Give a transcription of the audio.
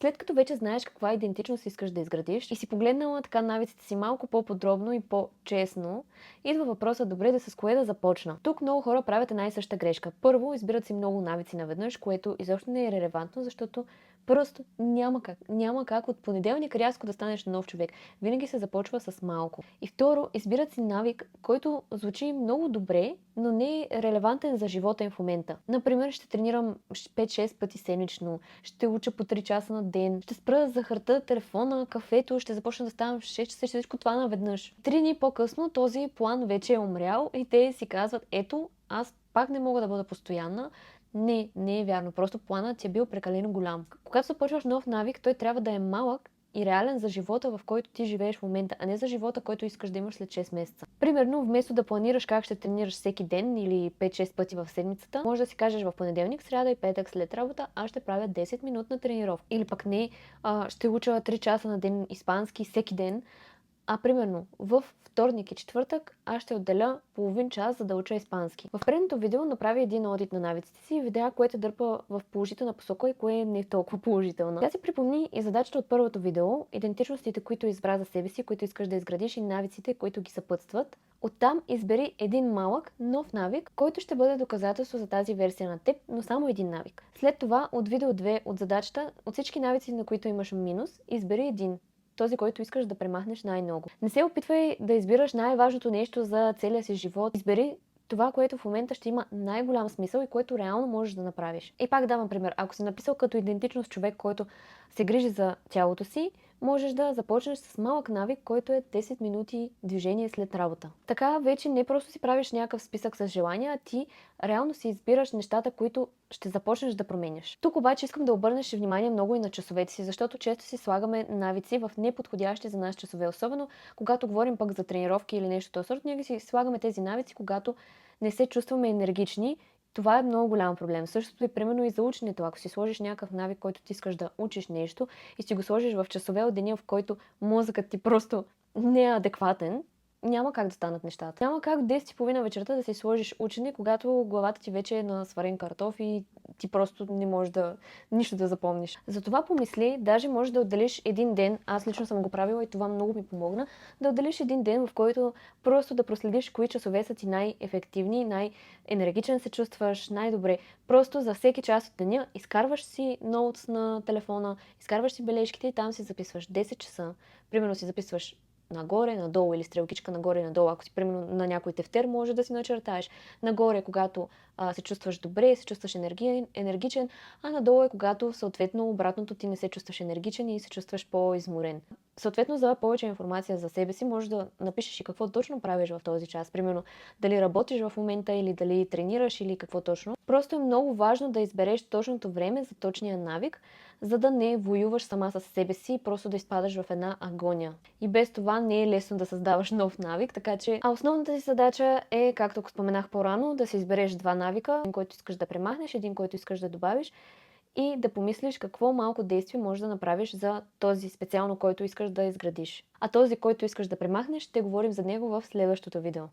След като вече знаеш каква идентичност искаш да изградиш и си погледнала така навиците си малко по-подробно и по-честно, идва въпросът добре да с кое да започна. Тук много хора правят една и съща грешка. Първо, избират си много навици наведнъж, което изобщо не е релевантно, защото просто няма как. Няма как от понеделник рязко да станеш нов човек. Винаги се започва с малко. И второ, избират си навик, който звучи много добре, но не е релевантен за живота им в момента. Например, ще тренирам 5-6 пъти седмично, ще уча по 3 часа на ден, ще спра за захарта, телефона, кафето, ще започна да ставам в 6 часа, всичко това наведнъж. 3 дни по-късно този план вече е умрял и те си казват, ето, аз пак не мога да бъда постоянна. Не, не е вярно. Просто планът ти е бил прекалено голям. Когато започваш нов навик, той трябва да е малък и реален за живота, в който ти живееш в момента, а не за живота, който искаш да имаш след 6 месеца. Примерно, вместо да планираш как ще тренираш всеки ден или 5-6 пъти в седмицата, може да си кажеш в понеделник, сряда и петък след работа, аз ще правя 10-минутна тренировка. Или пък не, ще уча 3 часа на ден испански всеки ден, а примерно в вторник и четвъртък аз ще отделя половин час, за да уча испански. В предното видео направи един одит на навиците си и видя кое те дърпа в положителна посока и кое не е толкова положителна. Тя си припомни и задачата от първото видео, идентичностите, които избра за себе си, които искаш да изградиш и навиците, които ги съпътстват. Оттам избери един малък, нов навик, който ще бъде доказателство за тази версия на теб, но само един навик. След това от видео 2 от задачата, от всички навици, на които имаш минус, избери един. Този, който искаш да премахнеш най-много. Не се опитвай да избираш най-важното нещо за целия си живот. Избери това, което в момента ще има най-голям смисъл и което реално можеш да направиш. И пак давам пример. Ако си написал като идентичност човек, който се грижи за тялото си, можеш да започнеш с малък навик, който е 10 минути движение след работа. Така вече не просто си правиш някакъв списък с желания, а ти реално си избираш нещата, които ще започнеш да променяш. Тук обаче искам да обърнеш внимание много и на часовете си, защото често си слагаме навици в неподходящи за нас часове. Особено когато говорим пък за тренировки или нещо този сорт, ние си слагаме тези навици, когато не се чувстваме енергични. Това е много голям проблем. Същото е примерно и за ученето. Ако си сложиш някакъв навик, който ти искаш да учиш нещо и си го сложиш в часове от деня, в който мозъкът ти просто не е адекватен, няма как да станат нещата. Няма как в 10:30 вечерта да си сложиш учене, когато главата ти вече е на сварен картоф и ти просто не можеш нищо да запомниш. Затова помисли, даже можеш да отделиш един ден, аз лично съм го правила и това много ми помогна, да отделиш един ден, в който просто да проследиш кои часове са ти най-ефективни, най-енергичен се чувстваш, най-добре. Просто за всеки час от деня изкарваш си ноутс на телефона, изкарваш си бележките и там си записваш 10 часа. Примерно си записваш нагоре, надолу или стрелкичка нагоре и надолу. Ако си примерно на някой тефтер, може да си начертаеш. Нагоре, когато се чувстваш добре, се чувстваш енергичен, а надолу е когато съответно обратното ти не се чувстваш енергичен и се чувстваш по-изморен. Съответно, за повече информация за себе си, можеш да напишеш и какво точно правиш в този час. Примерно, дали работиш в момента или дали тренираш или какво точно. Просто е много важно да избереш точното време за точния навик, за да не воюваш сама с себе си и просто да изпадаш в една агония. И без това не е лесно да създаваш нов навик, така че основната си задача е, както споменах по-рано, да си избереш два навика, един, който искаш да премахнеш, един, който искаш да добавиш и да помислиш какво малко действие можеш да направиш за този специално, който искаш да изградиш. А този, който искаш да премахнеш, ще говорим за него в следващото видео.